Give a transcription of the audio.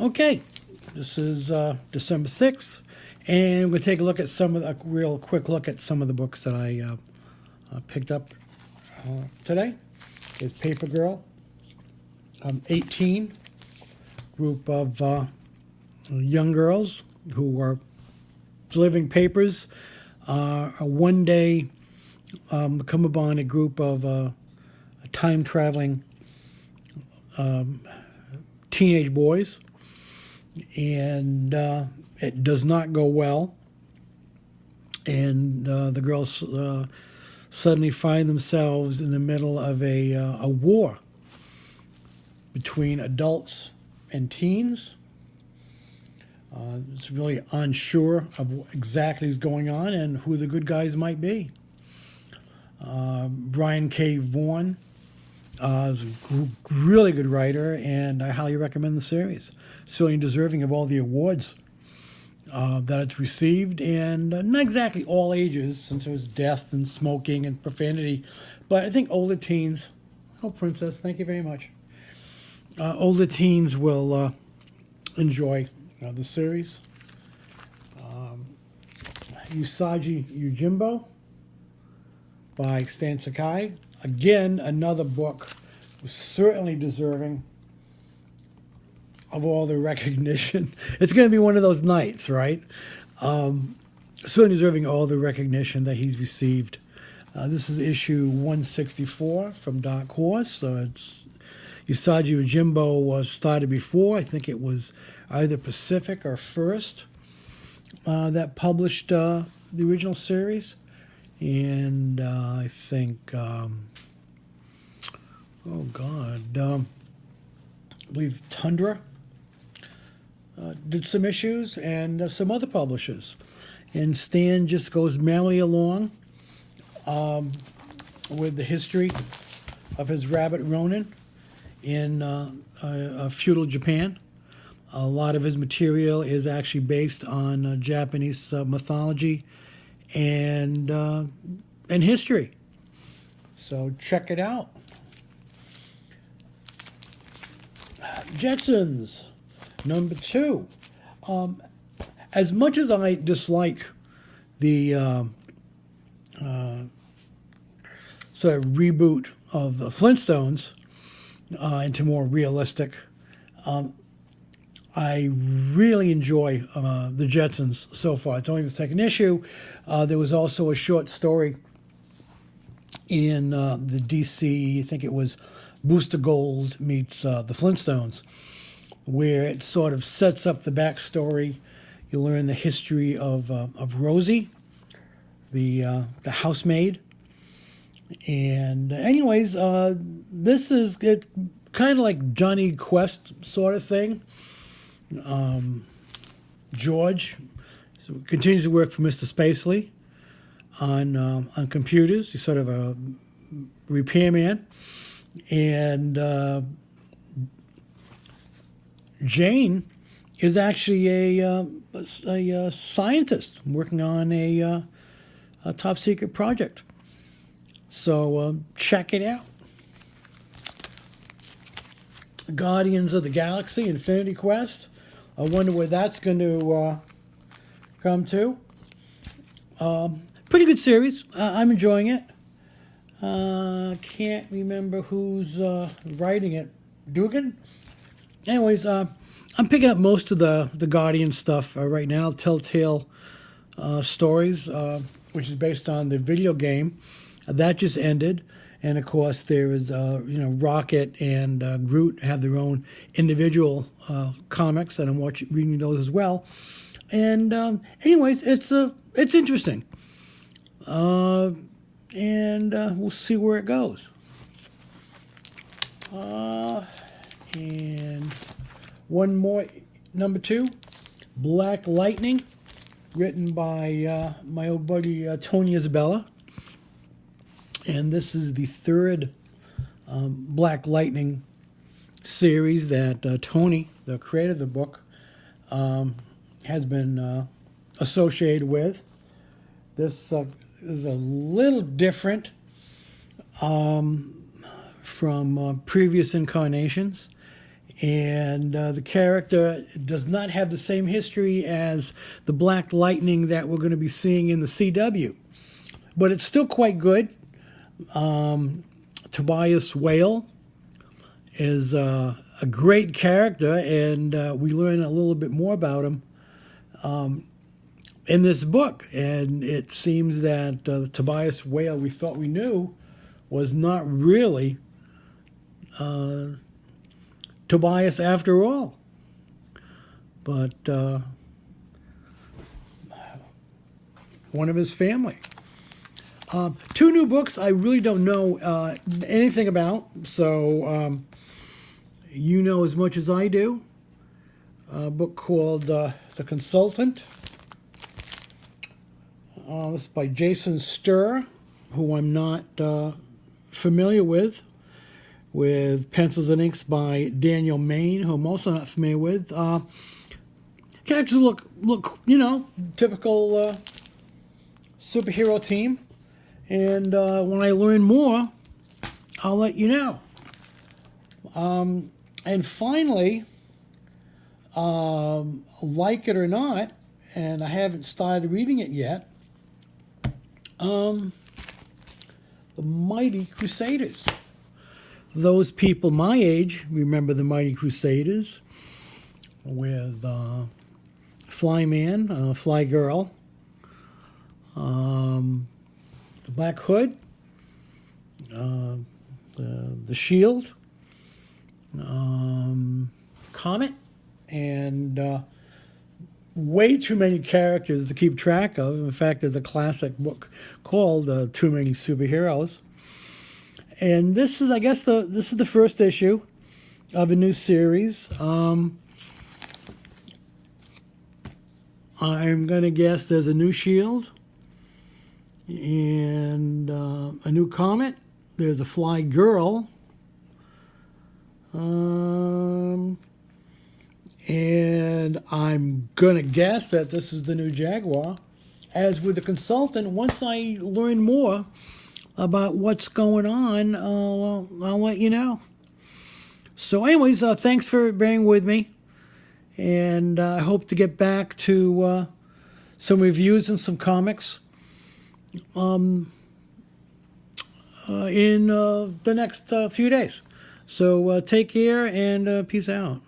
Okay, this is December 6th, and we're going to take a look at a real quick look at some of the books that I picked up today. Is Paper Girl, 18, group of young girls who are delivering papers. One day, come upon a group of time-traveling teenage boys, and it does not go well. And the girls suddenly find themselves in the middle of a war between adults and teens. It's really unsure of what exactly is going on and who the good guys might be. Brian K. Vaughan is a really good writer, and I highly recommend the series. Certainly deserving of all the awards that it's received, and not exactly all ages, since there's death and smoking and profanity, but I think older teens, oh, Princess, thank you very much. Older teens will enjoy the series. Usagi Yojimbo by Stan Sakai. Again, another book certainly deserving of all the recognition. It's going to be one of those nights, right? Certainly deserving all the recognition that he's received. This is issue 164 from Dark Horse. So it's Usagi Yojimbo was started before. I think it was either Pacific or First that published the original series. And I think, I believe Tundra did some issues, and some other publishers. And Stan just goes merrily along with the history of his rabbit Ronin in feudal Japan. A lot of his material is actually based on Japanese mythology and history. So check it out. Jetsons, number 2. As much as I dislike the sort of reboot of the Flintstones into more realistic, I really enjoy the Jetsons so far. It's only the second issue. There was also a short story in the DC, I think it was Booster Gold meets the Flintstones, where it sort of sets up the backstory. You learn the history of Rosie, the housemaid. And anyways, this is kind of like Johnny Quest sort of thing. George continues to work for Mr. Spacely on computers. He's sort of a repairman. And Jane is actually a scientist working on a top secret project. So check it out. Guardians of the Galaxy, Infinity Quest. I wonder where that's going to come to. Pretty good series. I'm enjoying it. Can't remember who's writing it. Dugan? Anyways, I'm picking up most of the Guardian stuff right now. Telltale Stories, which is based on the video game. That just ended. And of course, there is, Rocket and Groot have their own individual comics, and I'm reading those as well. And anyways, it's interesting. And we'll see where it goes. And one more, number 2, Black Lightning, written by my old buddy Tony Isabella. And this is the third Black Lightning series that Tony, the creator of the book, has been associated with. This is a little different from previous incarnations, And the character does not have the same history as the Black Lightning that we're going to be seeing in the CW. But it's still quite good. Tobias Whale is a great character, and we learn a little bit more about him in this book. And it seems that Tobias Whale we thought we knew was not really Tobias after all. But one of his family. Two new books I really don't know anything about, so you know as much as I do. A book called The Consultant. This is by Jason Sturr, who I'm not familiar with Pencils and Inks by Daniel Main, who I'm also not familiar with. Characters look, typical superhero team. And when I learn more, I'll let you know. And finally, like it or not, and I haven't started reading it yet, The Mighty Crusaders. Those people my age remember The Mighty Crusaders with Flyman, Fly Girl, the Black Hood, the Shield, Comet, and way too many characters to keep track of. In fact, there's a classic book called Too Many Superheroes. And this is, I guess, this is the first issue of a new series. I'm going to guess there's a new Shield and a new Comet. There's a Fly Girl. And I'm going to guess that this is the new Jaguar. As with The Consultant, once I learn more about what's going on, I'll let you know. So anyways, thanks for bearing with me. And I hope to get back to some reviews and some comics in the next few days. So take care and peace out.